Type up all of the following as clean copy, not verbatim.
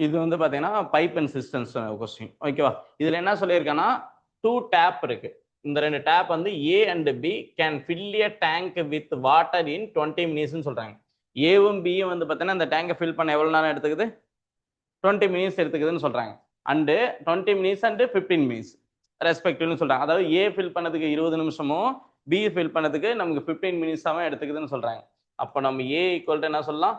இது வந்து பார்த்தீங்கன்னா பைப் அண்ட் சிஸ்டம்ஸ் கொஸ்டின் ஓகேவா. இதில் என்ன சொல்லியிருக்கேன்னா 2 டேப் இருக்கு. இந்த 2 டேப் வந்து A and B can fill a tank with water in 20 மினிட்ஸ்னு சொல்றாங்க. ஏவும் பியும் வந்து பார்த்தீங்கன்னா இந்த டேங்கை ஃபில் பண்ண எவ்வளோ நேரம் எடுத்துக்குது? 20 மினிட்ஸ் எடுத்துக்குதுன்னு சொல்றாங்க. அண்டு 20 மினிட்ஸ் அண்டு 15 மினிட்ஸ் ரெஸ்பெக்டிவ்னு சொல்றாங்க. அதாவது ஏ ஃபில் பண்ணதுக்கு 20 நிமிஷமும் பி ஃபில் பண்ணதுக்கு நமக்கு 15 மினிட்ஸாக எடுத்துக்குதுன்னு சொல்றாங்க. அப்போ நம்ம ஏ ஈக்குவல் டு என்ன சொல்லலாம்?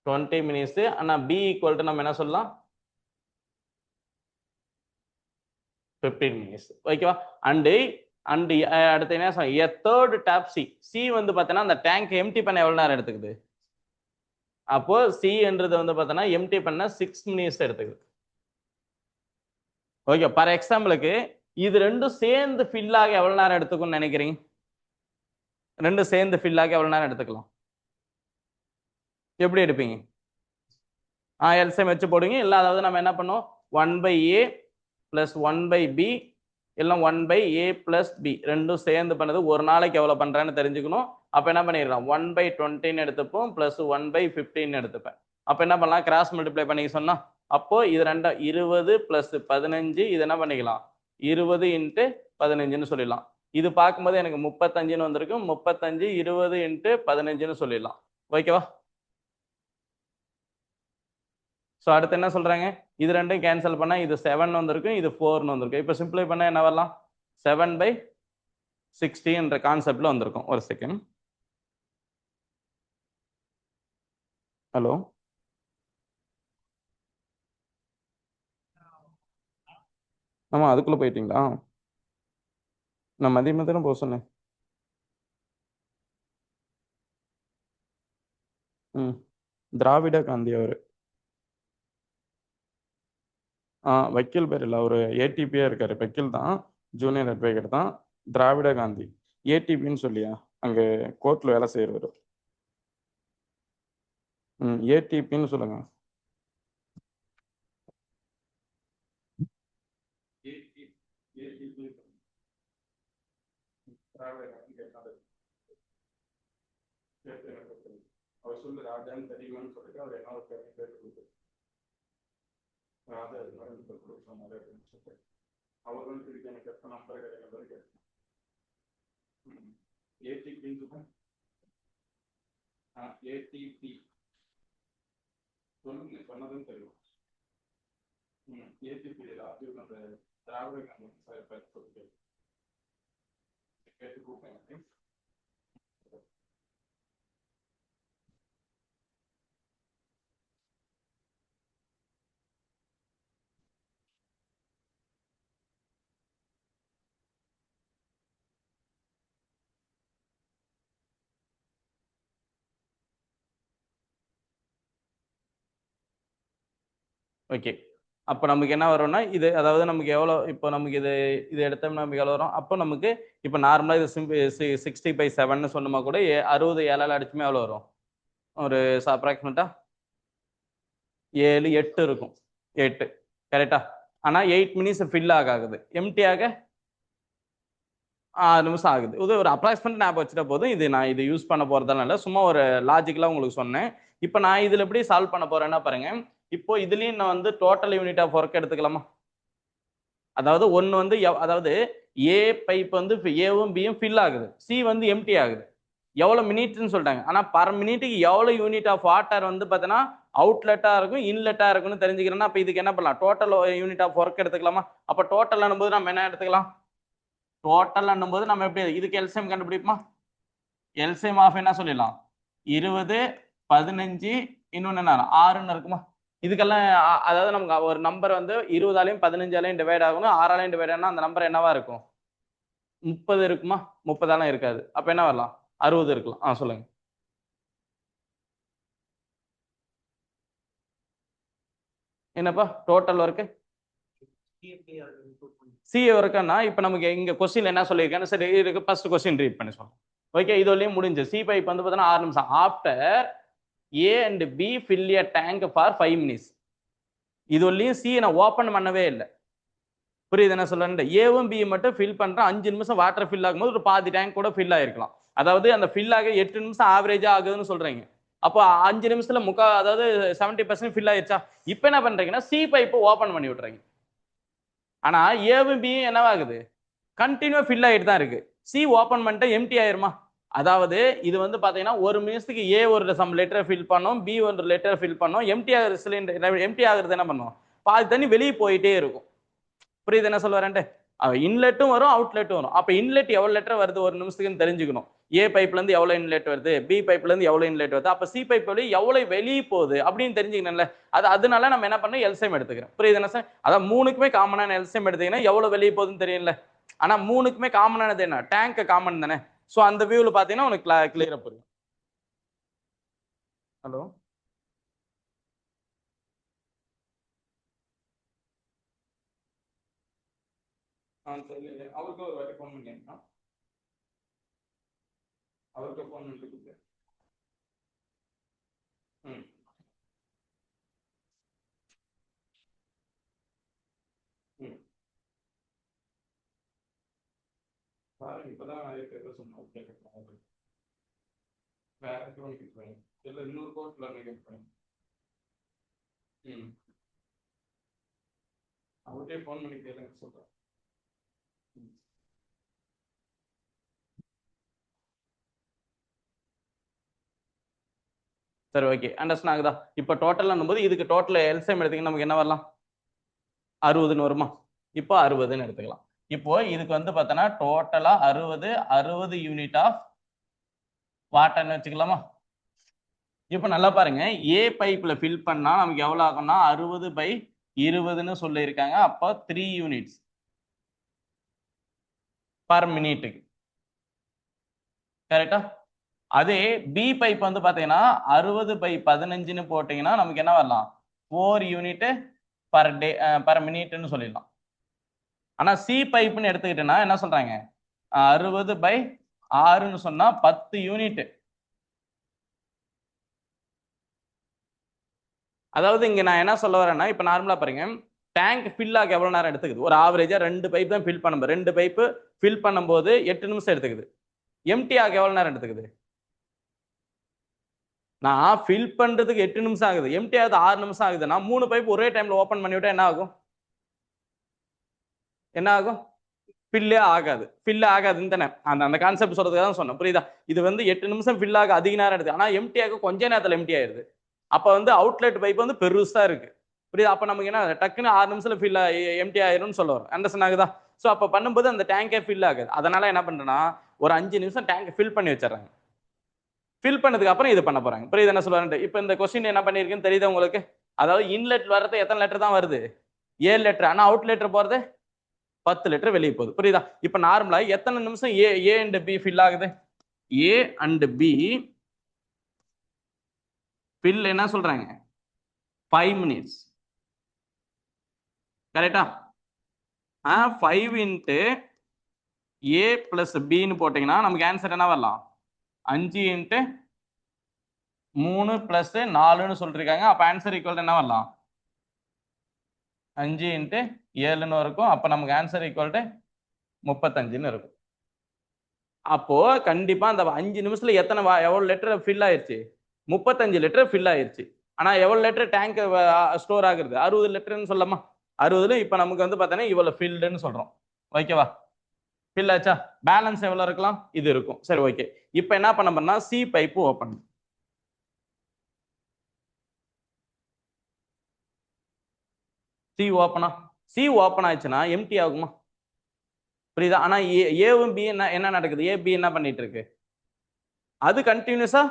20 மினிட்ஸ். ஆனால் பி ஈக்குவல் டு நம்ம என்ன சொல்லலாம்? 15 மினிட்ஸ் ஓகேவா. அண்டு அண்டு அடுத்து என்ன சொல்ல, a third tap C. C வந்து பார்த்தீங்கன்னா அந்த டேங்க் எம்டி பண்ண எவ்வளோ நேரம் எடுத்துக்குது? அப்போ சி என்றது வந்து பார்த்தோன்னா எம்டி பண்ண 6 மினிட்ஸ் எடுத்துக்குது. ஓகே, ஃபார் எக்ஸாம்பிளுக்கு இது ரெண்டும் சேர்ந்து ஃபில் ஆக எவ்வளவு நேரம் எடுத்துக்கும்னு நினைக்கிறீங்க? ரெண்டும் சேர்ந்து ஃபில் ஆக எவ்வளவு நேரம் எடுத்துக்கலாம்? எப்படி எடுப்பீங்க? எல்சிஎம் வச்சு போடுங்க. இல்லை அதாவது நம்ம என்ன பண்ணோம், 1/a + 1/b இல்லை 1/a + b ரெண்டும் சேர்ந்து பண்ணது ஒரு நாளைக்கு எவ்வளவு பண்றேன்னு தெரிஞ்சுக்கணும். அப்ப என்ன பண்ணிடலாம், 1/20 எடுத்துப்போம் + 1/15 எடுத்துப்பேன். அப்ப என்ன பண்ணலாம், கிராஸ் மல்டிப்ளை பண்ணிக்க சொன்னா அப்போ இது ரெண்டா 20 + 15 இது என்ன பண்ணிக்கலாம் 20 × 15ன்னு சொல்லிடலாம். இது பார்க்கும்போது எனக்கு 35ன்னு வந்திருக்கும். 35 20 × 15ன்னு சொல்லிடலாம். ஓகேவா. ஸோ அடுத்து என்ன சொல்றாங்க, இது ரெண்டும் கேன்சல் பண்ணா இது 7 வந்திருக்கும், இது 4ன்னு வந்திருக்கும். இப்போ சிம்பிளை பண்ணா என்ன வரலாம், 7/60 என்ற கான்செப்ட்ல வந்திருக்கும். ஒரு செகண்ட். ஹலோ, ஆமா அதுக்குள்ள போயிட்டீங்களா? நான் மதியமே தானே போக சொன்னேன். திராவிட காந்தி அவரு வக்கீல் பேர் இல்லை, அவர் ஏடிபியா இருக்காரு, வக்கீல் தான், ஜூனியர் அட்வொகேட் தான். திராவிட காந்தி ஏடிபின்னு சொல்லியா அங்கே கோர்ட்ல வேலை செய்யறவர். ஏடிபின்னு சொல்லுங்க. அவர் சொல்லு ராஜான்னு தெரியுமான்னு சொல்லிட்டு அவர் என்ன பேர் கொடுத்து ராஜா சொன்னாரு அப்படின்னு சொல்லிட்டு அவர் வந்து திருப்பி எனக்கு எப்ப நம்பர் கிடையாது கேட்டேன். ஏடிபின்னு ஏடிபி சொல்லுங்க, சொன்னதுன்னு தெரியும். ஏடிபி திராவிட காந்தி சார் சொல்லிட்டு கேட்டு கூப்பிட்டேன். ஓகே, அப்போ நமக்கு என்ன வரும்னா இது, அதாவது நமக்கு எவ்வளோ, இப்போ நமக்கு இது எடுத்தோம்னா நமக்கு எவ்வளோ வரும்? அப்போ நமக்கு இப்போ நார்மலாக இது 60/7 சொன்னோமா கூட 60 7 அடிச்சுமே எவ்வளோ வரும், ஒரு அப்ராக்சிமேட்டாக 7 8 இருக்கும். 8 கரெக்டா. ஆனால் 8 மினிட்ஸ் ஃபில் ஆகுது, எம்டி ஆக 6 நிமிஷம் ஆகுது. இது ஒரு அப்ராக்சிமேட் ஞாபகம் வச்சுட்டா போதும். இது நான் இது யூஸ் பண்ண போறதால இல்லை, சும்மா ஒரு லாஜிக்கலாக உங்களுக்கு சொன்னேன். இப்போ நான் இதில் எப்படி சால்வ் பண்ண போறேன்னா பாருங்க, இப்போ இதுலயும் நான் வந்து டோட்டல் யூனிட் ஆஃப் ஒர்க் எடுத்துக்கலாமா? அதாவது ஒன்று வந்து அதாவது ஏ பைப் வந்து ஏவும் பியும் ஃபில் ஆகுது, சி வந்து எம்டி ஆகுது. எவ்வளோ மினிட்னு சொல்லிட்டாங்க. ஆனால் பர் மினிட்டுக்கு எவ்வளோ யூனிட் ஆஃப் வாட்டர் வந்து பார்த்தீங்கன்னா அவுட்லெட்டாக இருக்கும் இன்லெட்டாக இருக்கும்னு தெரிஞ்சுக்கிறேன்னா அப்போ இதுக்கு என்ன பண்ணலாம், டோட்டல் யூனிட் ஆஃப் ஒர்க் எடுத்துக்கலாமா? அப்போ டோட்டல் போது நம்ம என்ன எடுத்துக்கலாம், டோட்டல் போது நம்ம எப்படி இதுக்கு எல்சிஎம் கண்டுபிடிப்போமா? எல்சிஎம் ஆஃப் என்ன சொல்லிடலாம், 20 15 இன்னொன்று என்ன 6ன்னு இருக்குமா? இதுக்கெல்லாம் அதாவது நமக்கு ஒரு நம்பர் வந்து 20ஆலையும் 15ஆலையும் டிவைட் ஆகணும், 6ஆலையும் டிவைட் ஆகணும். அந்த நம்பர் என்னவா இருக்கும், 30 இருக்குமா? 30ஆலாம் இருக்காது. அப்ப என்ன வரலாம், 60 இருக்கலாம். சொல்லுங்க. என்னப்பா டோட்டல் ஒர்க்கு சி ஒர்க்குன்னா இப்போ நமக்கு இங்க கொஸ்டின் என்ன சொல்லியிருக்கேன்னு சரி இருக்கு, ஃபர்ஸ்ட் கொஸ்டின் ரீட் பண்ணி சொல்லுங்க. ஓகே, இது வரையும் முடிஞ்சு. சி பைப் வந்து பார்த்தீங்கன்னா 6 நிமிஷம். After A and B fill a tank for 5 minutes. இது வரலையும் சி நான் ஓப்பன் பண்ணவே இல்லை. புரியுது என்ன சொல்றேன்? ஏவும் பி மட்டும் ஃபில் பண்றேன். 5 நிமிஷம் வாட்டர் ஃபில் ஆகும்போது ஒரு பாதி டேங்க் கூட ஃபில் ஆயிருக்கலாம். அதாவது அந்த ஃபில் ஆக 8 நிமிஷம் ஆவரேஜா ஆகுதுன்னு சொல்றீங்க. அப்போ 5 நிமிஷத்துல அதாவது 70% ஃபில் ஆயிடுச்சா? இப்போ என்ன பண்றீங்கன்னா சி பைப்பை ஓபன் பண்ணி விட்டுறீங்க. ஆனா ஏவும் பி என்னவாகுது? கண்டினியூவா ஃபில் ஆயிட்டு தான் இருக்கு. சி ஓபன் பண்ணிட்டு எம்டி ஆயிருமா? அதாவது இது வந்து பாத்தீங்கன்னா ஒரு நிமிஷத்துக்கு ஏ ஒரு சம் லெட்டரை ஃபில் பண்ணும், பி ஒரு லெட்டரை ஃபில் பண்ணும். எம்டி ஆகுற சிலிண்டர் எம்டி ஆகுறது என்ன பண்ணும்? பாதி தண்ணி வெளியே போயிட்டே இருக்கும். புரியுது என்ன சொல்ல வரேன்ட்டு? இன்லெட்டும் வரும், அவுட்லெட்டும் வரும். அப்ப இன்லெட் எவ்வளவு லெட்டர் வருது ஒரு நிமிஷத்துக்குன்னு தெரிஞ்சுக்கணும். ஏ பைப்ல இருந்து எவ்வளவு இன்லெட் வருது, பி பைப்ல இருந்து எவ்வளவு இன்லெட் வருது, அப்ப சி பைப் வழி எவ்வளவு வெளியே போகுது அப்படின்னு தெரிஞ்சுக்கணும்ல. அதனால நம்ம என்ன பண்ணோம், எல்சிஎம் எடுத்துக்கிறோம். புரியுது என்ன சார்? அதான் மூணுக்குமே காமனான எல்சிஎம் எடுத்தீங்கன்னா எவ்வளவு வெளியே போகுதுன்னு தெரியும்ல. ஆனா மூணுக்குமே காமனானது என்ன? டேங்க் காமன் தானே. சோ அந்த வியூல பாத்தீங்கன்னா உனக்கு கிளியரா புரியும். ஹலோ, அவருக்கு ஒரு வாட்டி ஃபோன் பண்ணிங்கன்னா அவருக்கு ஃபோன் பண்ணிட்டு பாருங்க. இப்பதான் சொன்னோம். வேற இல்ல இன்னொரு கோர்ஸ்ல அவர்கிட்டே ஃபோன் பண்ணி கேளுங்க சொல்றேன். சரி, ஓகே, அண்டர்ஸ்டாண்ட் ஆகுதா? இப்போ டோட்டல் போது இதுக்கு டோட்டல் எல்சிஎம் எடுத்தீங்கன்னா நமக்கு என்ன வரலாம்? 60ன்னு வருமா? இப்போ 60ன்னு எடுத்துக்கலாம். இப்போ இதுக்கு வந்து பார்த்தோன்னா டோட்டலா 60 யூனிட் ஆஃப் வாட்டர்னு வச்சுக்கலாமா? இப்போ நல்லா பாருங்க, ஏ பைப்ல ஃபில் பண்ணா நமக்கு எவ்வளவு ஆகும்னா 60/20ன்னு சொல்லியிருக்காங்க. அப்போ 3 யூனிட்ஸ் பர் மினிட்டுக்கு. கரெக்டா? அதே பி பைப் வந்து பாத்தீங்கன்னா 60/15ன்னு போட்டீங்கன்னா நமக்கு என்ன வரலாம்? 4 யூனிட் பர் டே பர் மினிட்னு சொல்லிடலாம். ஆனா சி பைப்னு எடுத்துக்கிட்டேன்னா என்ன சொல்றாங்க? 60/6ன்னு சொன்னா 10 யூனிட். அதாவது இங்க நான் என்ன சொல்ல வரேன்னா, இப்ப நார்மலா பாருங்க, டேங்க் ஃபில் ஆக எவ்வளவு நேரம் எடுத்துக்குது? ஒரு ஆவரேஜா 2 பைப் தான் ஃபில் பண்ணும்போது 2 பைப் ஃபில் பண்ணும்போது 8 நிமிஷம் எடுத்துக்குது. எம்டி ஆக எவ்வளவு நேரம் எடுத்துக்குது? நான் ஃபில் பண்றதுக்கு 8 நிமிஷம் ஆகுது, எம்டி ஆகுது 6 நிமிஷம் ஆகுது. நான் 3 பைப் ஒரே டைம்ல ஓபன் பண்ணி விட்டா என்ன ஆகும்? என்ன ஆகும்? ஃபில்லே ஆகாது. ஃபில் ஆகாதுன்னு தானே அந்த கான்செப்ட் சொல்றதுக்கு தான் சொன்னேன். புரியுதா? இது வந்து 8 நிமிஷம் ஃபில் ஆக அதிக நேரம் எடுத்து, ஆனா எம்டி ஆக கொஞ்ச நேரத்துல எம்டி ஆயிருது. அப்ப வந்து அவுட்லெட் பைப் வந்து பெருசா இருக்கு. புரியுதா? அப்ப நமக்கு என்ன டக்குன்னு 6 நிமிஷத்துல ஃபில் எம்டி ஆயிரும்னு சொல்ல வரும். அண்டர்ஸ்டாண்ட் ஆகுதா? ஸோ அப்ப பண்ணும்போது அந்த டேங்கே ஃபில் ஆகுது. அதனால என்ன பண்றேன்னா ஒரு 5 நிமிஷம் டேங்க் ஃபில் பண்ணி வச்சிடறாங்க. ஃபில் பண்ணதுக்கு அப்புறம் இது பண்ண போறாங்க. புரியுது என்ன சொல்லுவாங்க? இப்போ இந்த கொஸ்டின் என்ன பண்ணிருக்குன்னு தெரியுது உங்களுக்கு? அதாவது இன்லெட் வர்றது எத்தனை லெட்டர் தான் வருது? 7 லெட்டர். ஆனா அவுட் லெட்டர் போறது 10 லிட்டர் வெளியே போகுது. புரியுதா? இப்ப நார்மலா எத்தனை நிமிஷம் ஏ அண்ட் பி ஃபில் ஆகுது? ஏ அண்ட் பி ஃபில் என்ன சொல்றாங்க? 5 மினிட்ஸ். கரெக்டா? 5 இன்ட்டு ஏ பிளஸ் பின்னு போட்டீங்கன்னா நமக்கு ஆன்சர் என்ன வரலாம்? 5 இன்ட்டு 3 பிளஸ் 4ன்னு சொல்லிருக்காங்க. அப்ப ஆன்சர் ஈக்குவல் என்ன வரலாம்? 5 இன்ட்டு 7ன்னு இருக்கும். அப்ப நமக்கு ஆன்சர் ஈக்குவல் 35ன்னு இருக்கும். அப்போ கண்டிப்பா அந்த 5 நிமிஷத்துல எவ்வளவு லிட்டர் ஃபில் ஆயிருச்சு? 35 லிட்டர் ஃபில் ஆயிருச்சு. ஆனா எவ்வளவு லிட்டர் டேங்க் ஸ்டோர் ஆகுறது? 60 லிட்டர்னு சொல்லலாமா? 60ல இப்ப நமக்கு வந்து பார்த்தீங்கன்னா இவ்வளவு ஃபில்டுன்னு சொல்றோம். ஓகேவா? ஃபில் ஆச்சா? பேலன்ஸ் எவ்வளவு இருக்கலாம்? இது இருக்கும். சரி, ஓகே. இப்போ என்ன பண்ண போறோம்னா C pipe open. C open ஆச்சுன்னா எம்டி ஆகுமா? புரியுதா? ஆனா ஏவும் பி என்ன நடக்குது? ஏ பி என்ன பண்ணிட்டு இருக்கு? அது கண்டினியூஸா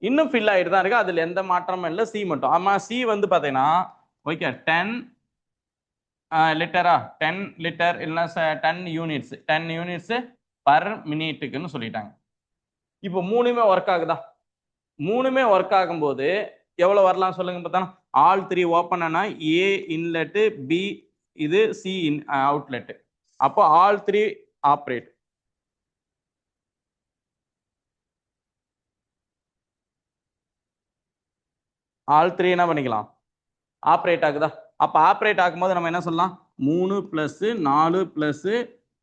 இன்னும் ஃபில் ஆயிட்டு தான் இருக்கு. அதுல எந்த மாற்றமும் இல்லை. சி மட்டும். ஆமா, சி வந்து பாத்தீங்கன்னா ஓகே 10 லிட்டரா 10 லிட்டர் இல்லைன்னா 10 யூனிட்ஸ் பர் மினிட்டுக்குன்னு சொல்லிட்டாங்க. இப்போ மூணுமே ஒர்க் ஆகுதா? மூணுமே ஒர்க் ஆகும்போது எவ்வளவு வரலாம் சொல்லுங்க பார்த்தா? ஆல் 3 ஓப்பன் ஆனா ஏ இன்லெட், பி இது சி அவுட்லெட். அப்போ ஆல் 3 ஆப்ரேட். ஆல் 3 என்ன பண்ணிக்கலாம்? ஆப்ரேட் ஆகுதா? அப்ப ஆப்ரேட் ஆகும்போது நம்ம என்ன சொல்லலாம்? 3 பிளஸ் 4 பிளஸ்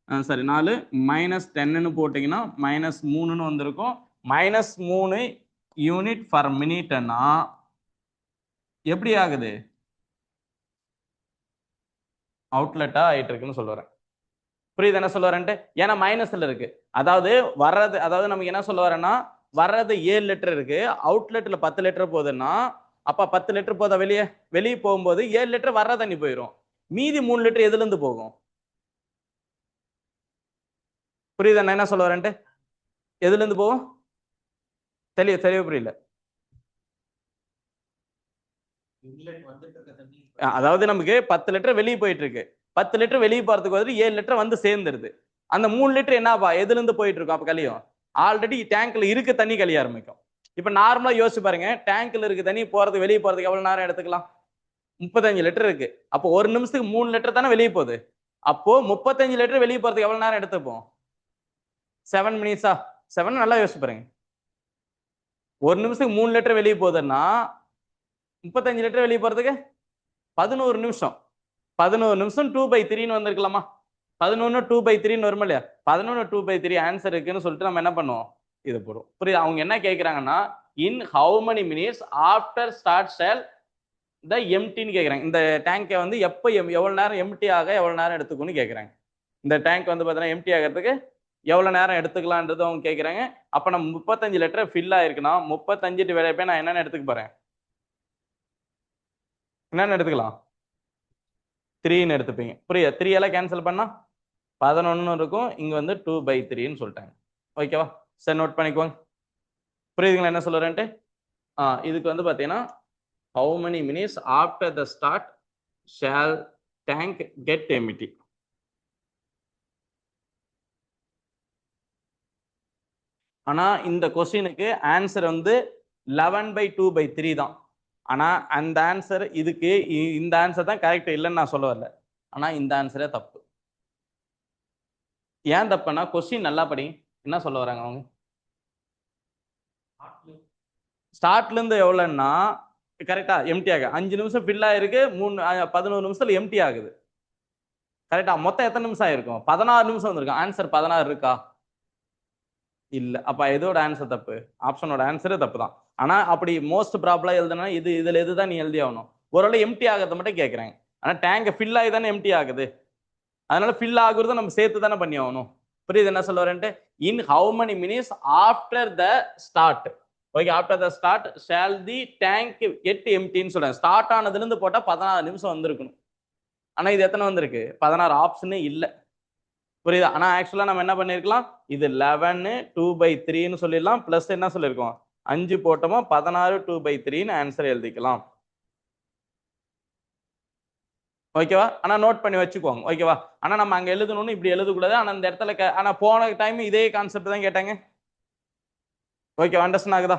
4 மைனஸ் 10ன்னு போட்டீங்கன்னா -3ன்னு வந்திருக்கும். -3 யூனிட் பர் மினிட்னா எப்படி ஆகுது அவுட்லெட்டா ஆயிட்டு இருக்குன்னு சொல்ல வரேன். புரியுது என்ன சொல்ல வரேன்ட்டு? ஏன்னா மைனஸ்ல இருக்கு. அதாவது வர்றது, அதாவது நமக்கு என்ன சொல்ல வரேன்னா, வர்றது 7 லிட்டர் இருக்கு, அவுட்லெட்ல 10 லிட்டர் போகுதுன்னா அப்ப 10 லிட்டர் போதா வெளியே, வெளியே போகும்போது 7 லிட்டர் வர்ற தண்ணி போயிடும். மீதி 3 லிட்டர் எதுல இருந்து போகும்? புரியுது என்ன சொல்ல வரேன்ட்டு? எதுல இருந்து போகும்? தெளிவு புரியல. அதாவது நமக்கு 10 லிட்டர் வெளியே போயிட்டு இருக்கு, 10 லிட்டர் வெளியே போறதுக்கு வந்து 7 லிட்டர் வந்து சேர்ந்துருது. அந்த 3 லிட்டர் என்னப்பா எதுல இருந்து போயிட்டு இருக்கும்? அப்ப கழியும். ஆல்ரெடி டேங்க்ல இருக்க தண்ணி கழிய ஆரம்பிக்கும். இப்ப நார்மலா யோசிச்சு பாருங்க, டேங்க்ல இருக்க தண்ணி போறது வெளியே போறதுக்கு எவ்வளவு நேரம் எடுத்துக்கலாம்? 35 லிட்டர் இருக்கு. அப்போ ஒரு நிமிஷத்துக்கு 3 லிட்டர் தானே வெளியே போகுது. அப்போ 35 லிட்டர் வெளியே போறதுக்கு எவ்வளவு நேரம் எடுத்துப்போம்? 7 மினிட்ஸா? 7 நல்லா யோசிச்சு பாருங்க. ஒரு நிமிஷத்துக்கு 3 லிட்டர் வெளியே போகுதுன்னா 35 லிட்டர் வெளியே போறதுக்கு 11 நிமிஷம். 11 நிமிஷம் 2/3 வந்திருக்கலாமா? 11 2/3 வருமா இல்லையா? 11 2/3 ஆன்சர் இருக்குன்னு சொல்லிட்டு நம்ம என்ன பண்ணுவோம்? இது போடுவோம். புரியுது? அவங்க என்ன கேட்கறாங்கன்னா, in how many minutes after start shall the எம்டின்னு கேட்குறாங்க. இந்த டேங்கை வந்து எப்போ எவ்வளோ நேரம் எம்டி ஆக எவ்வளோ நேரம் எடுத்துக்கும்னு கேட்குறாங்க. இந்த டேங்க் வந்து பார்த்தீங்கன்னா எம்டி ஆகிறதுக்கு எவ்வளோ நேரம் எடுத்துக்கலான்றது அவங்க கேட்குறாங்க. அப்போ நம்ம 35 லிட்டர் ஃபில் ஆயிருக்குன்னா 35 டிவைட் பை நான் என்னென்ன எடுத்துக்க போறேன்? என்னென்ன எடுத்துக்கலாம்? 3ன்னு எடுத்துப்பீங்க. புரியுது? 3 எல்லாம் கேன்சல் பண்ணா 11 இருக்கும். இங்க வந்து 2/3ன்னு சொல்லிட்டாங்க. ஓகேவா? சரி, நோட் பண்ணிக்கோங்க. புரியுதுங்களா என்ன சொல்றேன்ட்டு? இதுக்கு வந்து பார்த்தீங்கன்னா how many minutes after the start shall tank get empty? ஆனா இந்த கொஸ்டினுக்கு ஆன்சர் வந்து 11/2/3 தான். ஆனா அந்த ஆன்சர் இதுக்கு இந்த ஆன்சர் தான் கரெக்ட் இல்லைன்னு நான் சொல்ல வரல. ஆனா இந்த ஆன்சரே தப்பு. ஏன் தப்புனா கொஸ்டின் நல்லா படி. என்ன சொல்ல வராங்க அவங்க? ஸ்டார்ட்ல இருந்து எவ்வளவுன்னா கரெக்டா எம்டி ஆக 5 நிமிஷம் ஃபில் ஆயிருக்கு, 11 நிமிஷத்துல எம்டி ஆகுது. கரெக்டா? மொத்தம் எத்தனை நிமிஷம் ஆயிருக்கும்? 16 நிமிஷம் வந்திருக்கும். ஆன்சர் 16 இருக்கா? இல்ல. அப்ப எதோட ஆன்சர் தப்பு? ஆப்ஷனோட ஆன்சரே தப்பு தான். ஆனா அப்படி மோஸ்ட் ப்ராபபிளா எழுதுனா இதுல எதுதான் நீ எழுதி ஆகணும்? ஒருவேளை எம்டி ஆகிறத மட்டும் கேட்கறாங்க. ஆனா டேங்க் ஃபில் ஆகி தானே எம்டி ஆகுது. அதனால ஃபில் ஆகுறத நம்ம சேர்த்து தானே பண்ணி ஆகணும். புரியுது என்ன சொல்ல வரேன்ட்டு? In how many minutes after the start, okay, after the start shall the tank get எம்டின்னு சொல்றேன். ஸ்டார்ட் ஆனதுல இருந்து போட்டா 16 நிமிஷம் வந்திருக்கணும். ஆனா இது எத்தனை வந்திருக்கு? 16 ஆப்ஷனே இல்லை. புரியுதா? ஆனா ஆக்சுவலா நம்ம என்ன பண்ணிருக்கலாம், இது 11 2/3ன்னு சொல்லிடலாம். பிளஸ் என்ன சொல்லிருக்கோம், 5 போட்டோமா 16 2/3ன்னு ஆன்சர் எழுதிக்கலாம். ஓகேவா? ஆனா நோட் பண்ணி வச்சுக்கோங்க. ஓகேவா? ஆனா நம்ம அங்க எழுதணும்னு இப்படி எழுதக்கூடாது. ஆனா இந்த இடத்துல ஆனா போன டைம் இதே கான்செப்ட் தான் கேட்டாங்க. ஓகே, அண்டர்ஸ்டாண்ட் ஆகுதா?